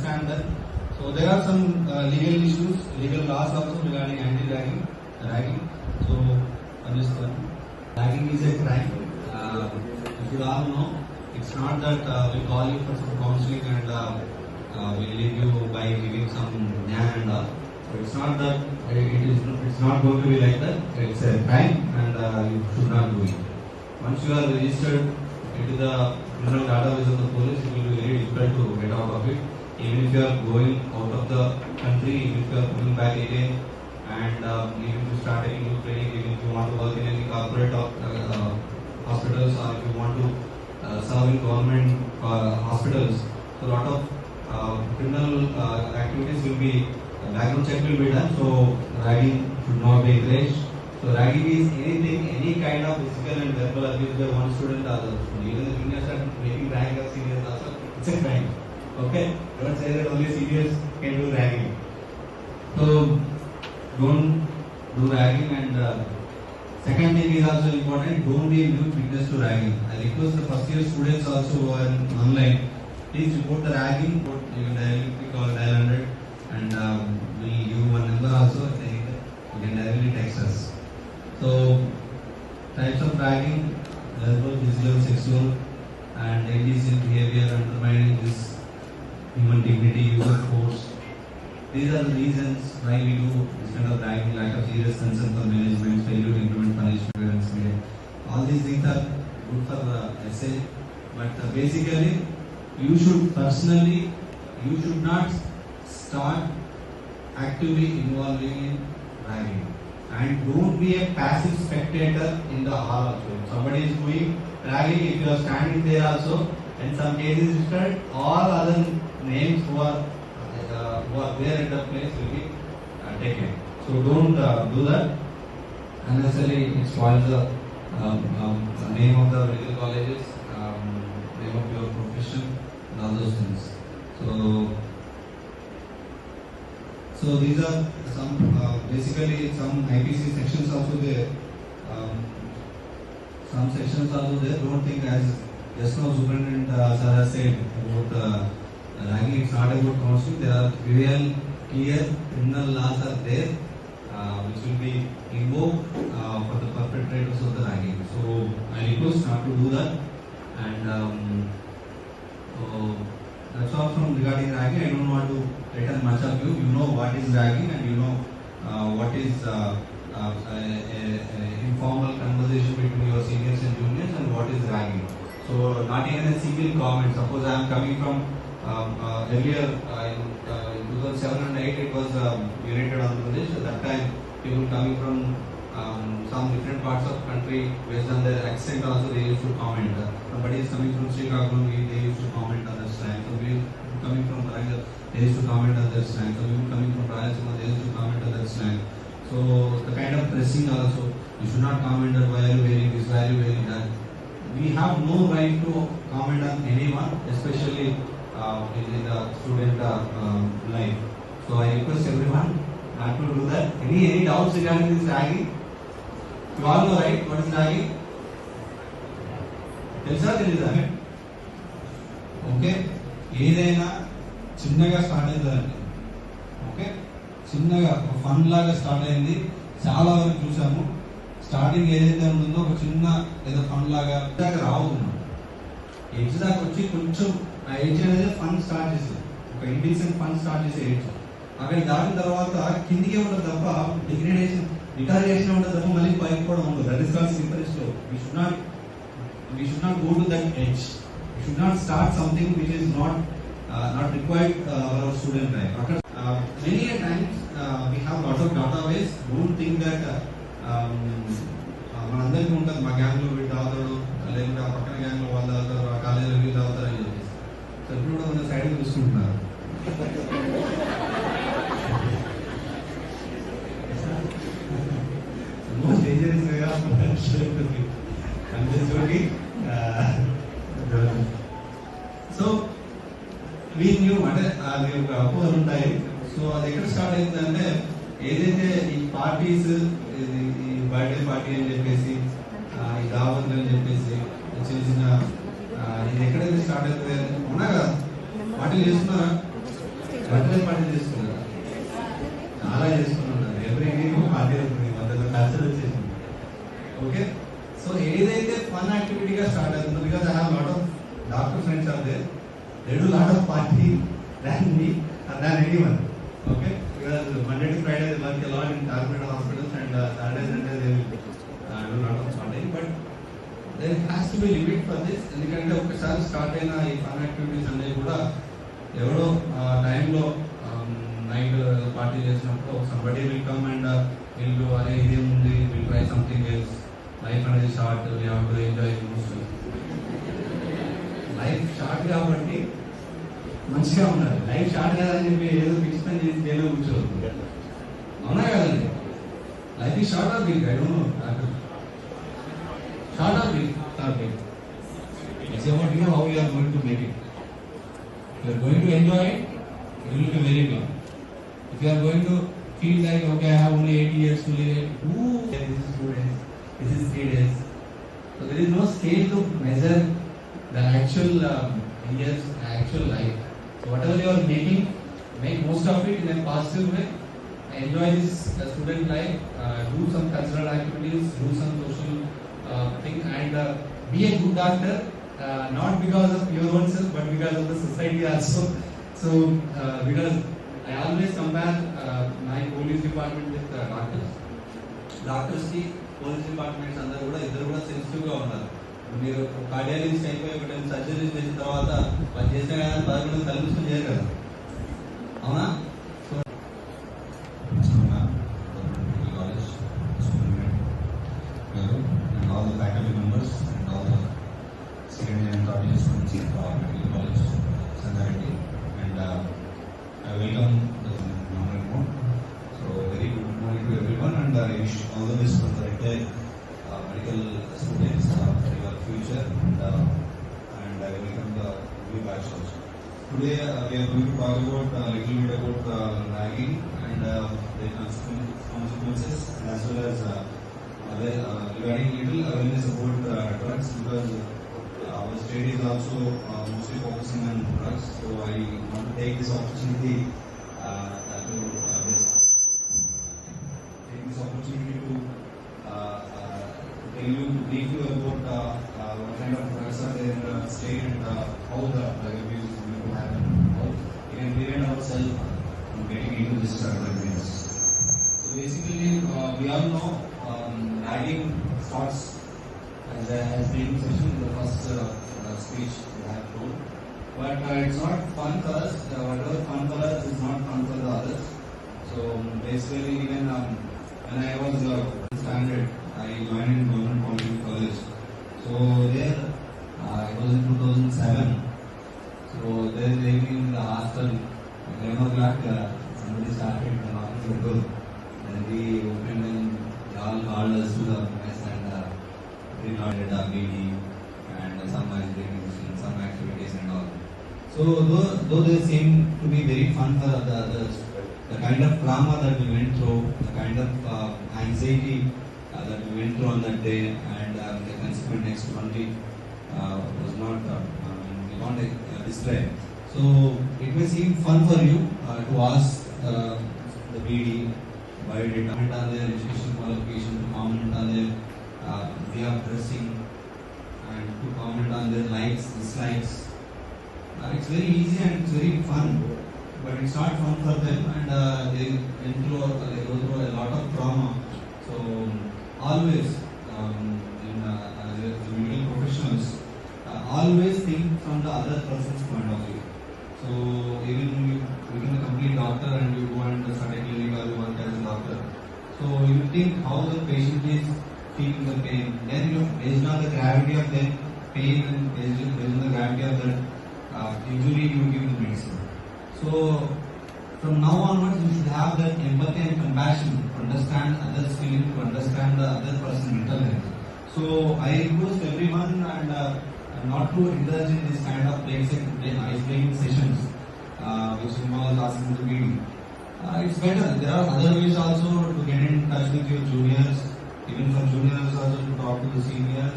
understand that. So there are some legal issues, legal laws also regarding anti-ragging, ragging. So ragging is a crime. If you all know, it's not that we call you for some counseling and we leave you by giving some jnana and all. So it's not that it's not going to be like that. It's a crime and you should not do it. Once you are registered into the criminal database of the police, it will be very difficult to get out of it. Even if you are going out of the country, even if you are coming back again, and even if you start taking new training, even if you want to work in any corporate hospitals, or if you want to serve in government hospitals, so a lot of criminal activities will be, background check will be done. So ragging should not be encouraged. So ragging is anything, any kind of physical and verbal abuse by one student or other. Even the juniors are making rag of seniors also, it's a crime. Okay, don't say that only seniors can do ragging. So don't do ragging, and second thing is also important, don't be a mute witness to ragging. I request the first year students also who are online, please report the ragging. You can directly call dial 100 and we give you one number also. You can directly text us. So types of ragging: verbal, physical, sexual, and indecent behavior, undermining this human dignity, use of force. These are the reasons why we do this kind of ragging: lack of serious concern for management, failure to implement punishment. All these things are good for essay, but basically you should personally, you should not start actively involving in ragging. And don't be a passive spectator in the hall also. If somebody is doing ragging, if you are standing there also, in some cases all other names who are there at the place will be taken. So don't do that. Unnecessarily it spoils the name of the medical colleges, name of your profession, and all those things. So these are some basically some IPC sections also there. Some sections also there. Don't think as just now Superintendent sir has said about ragging. It's not about counseling. There are real clear criminal laws are there which will be invoked for the perpetrators of the ragging. So I request not to do that. And so that's all from regarding ragging. I don't want to return much of you. You know what is ragging, and you know what is informal conversation between your seniors and juniors, and what is ragging. So not even a single comment. Suppose I am coming from earlier in 2007 and 8, it was United Andhra Pradesh. At that time, people coming from some different parts of country, based on their accent also they used to comment. Somebody is coming from Chicago, they used to comment on their slang. So we coming from Varangal, they used to comment on their slang. So we coming from Rayalaseema, they used to comment on their slang. So the kind of pressing also, you should not comment on why are you wearing this, why are you wearing that. We have no right to comment on anyone, especially in the student life. So I request everyone not to do that. Any doubts regarding this ragging? You all know, right? What is ragging? తెలుసా తెలీదా? Okay, ఏదైనా చిన్నగా start అవుతుందండి. Okay, చిన్నగా ఒక fun లాగా start అయింది. చాలా వరకు చూసాము. స్టార్టింగ్ ఏదైతే ఉంటుందో ఒక చిన్న ఏదో ఫన్ లాగా రావుతున్నాం. ఎడ్జ్ దాకా వచ్చి కొంచెం ఆ ఎడ్జ్ అనేది ఫన్ స్టార్ట్ చేసేది, ఒక ఇండిసెంట్ ఫన్ స్టార్ట్ చేసే ఎడ్జ్. అక్కడ దాటిన తర్వాత కిందికే ఉండదు తప్ప రిటాలియేషన్ ఉండదు తప్ప మళ్ళీ పైకి కూడా ఉండదు. That is called slippery slope. We should not go to that edge. We should not start something which is not required for our student life. Many a times we have lot of database. Don't think that మనందరికీ ఉంటుంది మా గ్యాంగ్లో వీళ్ళు తాగుతాడు, లేకుంటే ఆ పక్కన గ్యాంగ్లో వాళ్ళు తాగుతారు, ఆ కాలేజీలో వీళ్ళు తాగుతారు అని చెప్పేసి. సో ఇప్పుడు కూడా మన సైడ్ చూసుకుంటున్నారు. Most dangerous way of showing the people. I'm just joking. So we knew అంటే అది ఒక అపోహలు ఉంటాయి. సో అది ఎక్కడ స్టార్ట్ అయిందంటే, ఏదైతే ఈ పార్టీస్, ఈ బర్త్డే పార్టీ అని చెప్పేసి, ఈ దావత్లు అని చెప్పేసి చిన్న చిన్న ఇది ఎక్కడైతే స్టార్ట్ అవుతుంది అవునా కదా? పార్టీలు చేస్తున్నారా? బర్త్డే పార్టీ చేసుకున్నారా? చాలా చేసుకున్నారు. ఎవ్రీ వీక్ పార్టీ అవుతుంది, మధ్యలో కల్చర్ వచ్చేసింది. ఓకే, సో ఏదైతే ఫన్ యాక్టివిటీగా స్టార్ట్ అవుతుంది, because I have lot of doctor friends are there, they do lot of party than me and than anyone. Okay, because Monday to Friday they work a lot in corporate hospitals, and Saturday Sunday they will do lot of partying, but there has to be limit for this. ఎందుకంటే ఒకసారి start అయిన ఈ fun activities అనేవి కూడా ఎవడో టైంలో night party చేసినప్పుడు somebody will come and వీళ్ళు అరే ఇదేముంది, will try something else, life అనేది short, we have to enjoy most. Life short కాబట్టి మంచిగా ఉండాలి. లైఫ్ షార్ట్ కాదని చెప్పి ఏదో ఫిక్స్ పని చేసి జైల్లో కూర్చోవద్దు. అవునా కదండి? Life is short or big? I don't know. Short or big? Short big. It's about you how you are going to make it. If you are going to enjoy it, it will be very big. If you are going to feel like, okay, I have only 80 years to live, this is 2 days, this is 3 days. So there is no scale to measure the actual years, actual life. So whatever you are making, make most of it in a positive way. Enjoy this student life. Do some cultural activities. Do some social thing, and be a good doctor, not because of your own self but because of the society also. So because I always compare my police department with doctors ki police departments అందరూ కూడా ఇద్దరు కూడా sensitive గా ఉన్నారు. మీరు cardiologist అయిపోయి ఒకటి surgery చేసిన తర్వాత వాళ్ళు చేసిన కానీ 11 కల్పిస్తూ చేయరు కదా, అవునా? All the faculty members and all the second year and third year students of Medical College Sangareddy, and I welcome the Honorable Board. So very good morning to everyone, and I wish all the best for the entire medical students for your future, and I welcome the new batch also. Today we are going to talk about a little bit about ragging and the consequences, as well as regarding little awareness about drugs, because our state is also mostly focusing on drugs. So I want to take this opportunity to tell you briefly about what kind of drugs are there in the state, and how the drug abuse is going to happen, how we can prevent ourselves from getting into this drug abuse. So basically, we all know ragging starts as being session in the first speech I have told, but it's not fun for us. Whatever fun for us is not fun for the others. So basically, even when I was standard, I joined in Government Polytechnic College. So there, it was in 2007. So there, in the hostel, at 11 o'clock, somebody started knocking the door. Then we opened and they all called us to the mess, and we started a meeting and some ice breaking machine, some activities and all. So though they seem to be very fun for the others, the kind of trauma that we went through, the kind of anxiety that we went through on that day, and the consequent next 1 week was not, we can't describe. So it may seem fun for you to ask the BD why did comment on their education qualification, to comment on their way of dressing, and to comment on their likes, dislikes. It's very easy and it's very fun, but it's not fun for them, and they go through a lot of trauma. So always in the medical professionals, always think from the other person's point of view. So even you become a complete doctor and you go and start a clinic or you work as a doctor, so you think how the patient is feeling the pain. Then you, based on the gravity of their pain and based on the gravity of the injury, you give the medicine. So from now onwards, you should have that empathy and compassion to understand others' feeling, to understand the other person's mental health. So I request everyone and not to indulge in this kind of ice-breaking sessions, which involves asking the meeting. It's better. There are other ways also to get in touch with your juniors, even for juniors also to talk to the seniors.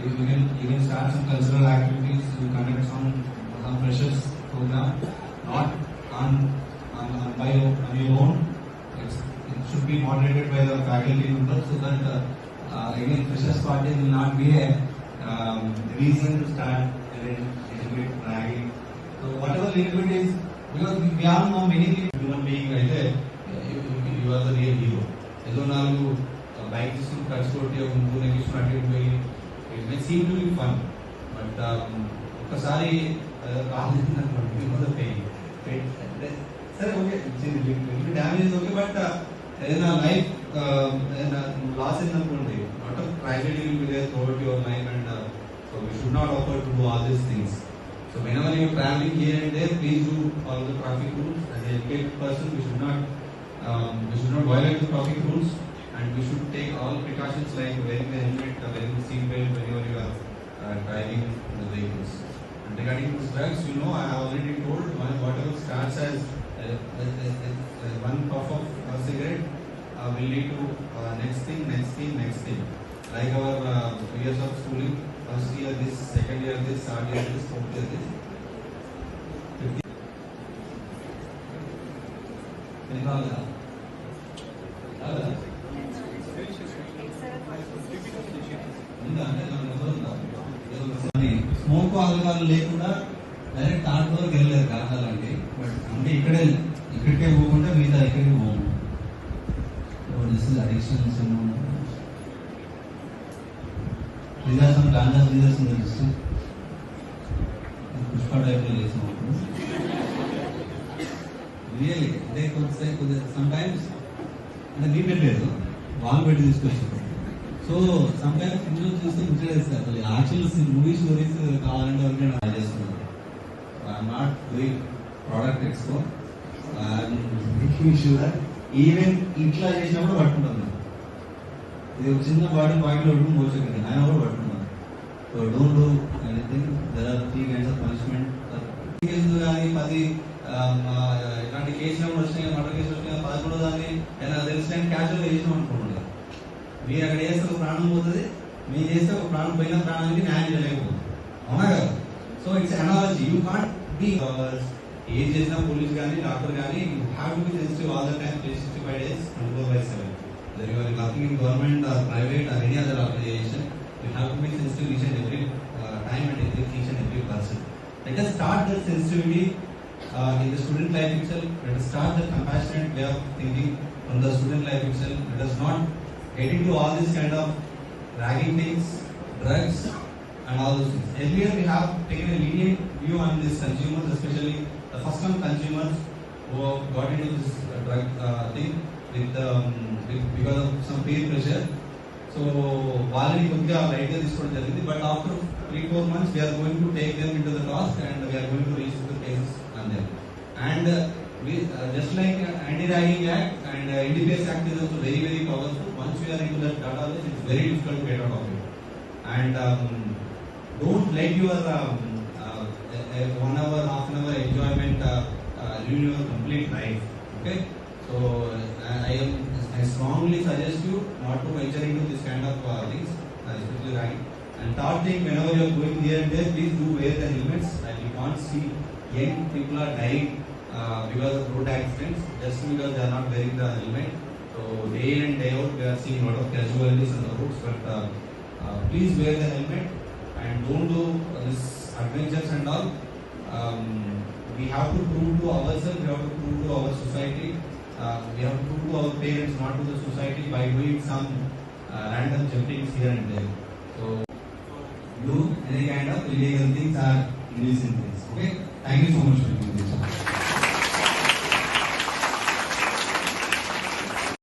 You can start some cultural activities, you conduct some freshers program, not on your own. It should be moderated by the faculty members so that again freshers party will not be a reason to start a little bit ragging. So whatever little bit is, because we all know many human being అయితే you are the real hero. ఏదో నాలుగు bike తీసుకుని ఖర్చుకోటి ముందు next అటు పోయి it may seem to be fun but ఒకసారి కాదు సరే ఓకే డ్యామేజ్ ఓకే బట్ ఏదైనా లైఫ్ ఏదైనా లాస్ అయిందనుకోండి not tragedy will be there throughout your life and so we should not offer to do all these things. So whenever you are traveling here and there, please do follow the traffic rules. As an educated person, we should not violate the traffic rules, and we should take all precautions like wearing the helmet, wearing the seat belt whenever you are driving the vehicles. And regarding these drugs, you know, I have already told whatever starts as one puff of a cigarette will lead to next thing. Like our years of schooling. First year this, second year this, third year this, fourth year this. Smoke alcohol లేకుండా direct third ఫ్లోర్కి వెళ్ళలేదు కావాలంటే but అంటే ఇక్కడికే పోకుండా మిగతా ఇక్కడికి పోము. This is addictions These are some ganja leaders in the district. Pushpa type of leaders. Really, they could say sometimes, and we met there, one bed discussion. So sometimes people just interested. Actually, movie stories కావాలంటే ఎవరికైనా try చేస్తున్నారు. I'm not doing product expo. I'm making sure that even ఇట్లా చేసినప్పుడు పట్టుకుంటాను. ఇది ఒక చిన్న body పాయింట్లో మోసకండి ఆయన కూడా పట్టుకున్నాను. So don't do anything. There are 3 kinds of punishment. కేసులు కానీ 10 ఇలాంటి కేసులు వచ్చినాయి, మర్డర్ కేసులు వచ్చినాయి, 11 దాన్ని ఏదైనా తెలిసిన క్యాజువల్గా చేసినాం అనుకోండి. మీరు అక్కడ చేస్తే ఒక ప్రాణం పోతుంది, మీరు చేస్తే ఒక ప్రాణం పోయిన ప్రాణానికి న్యాయం చేయలేకపోతుంది. అవునా కదా? So it's analogy. You can't be ఏం చేసినా పోలీస్ కానీ డాక్టర్ కానీ you have to be sensitive all the time 365 days 24/7. Whether you are working in government or private or any other organization, you have to be sensitive each and every time and each and every person. Let us start that sensitivity in the student life itself. Let us start the compassionate way of thinking from the student life itself. Let us not get into all this kind of ragging things, drugs and all those things. Earlier we have taken a lenient view on these consumers, especially the first time consumers who got into this drug thing because of some peer pressure. So వాళ్ళని కొద్దిగా లైట్గా తీసుకోవడం జరిగింది. But after 3-4 months we are going to take them into the task and we are going to reach the cases on them. And we just like Anti-Ragging Act and NDPS Act is also very very powerful. Once we are into that database, it's very difficult to get out of it. And don't let your 1 hour, half an hour enjoyment ruin your complete life. Okay. So I strongly suggest you not to venture into this kind of things, especially ragging. And third thing, whenever you are going here and there, please do wear the helmets. And you can't see young people are dying because of road accidents just because they are not wearing the helmet. So day in and day out, we are seeing a lot of casualties on the roads. But please wear the helmet and don't do this adventures and all. We have to prove to ourselves, we have to prove to our society. We have to prove to our parents, not to the society, by doing some random jumpings here and there. So, do any kind of illegal things or indecent things. Okay? Thank you so much for doing this.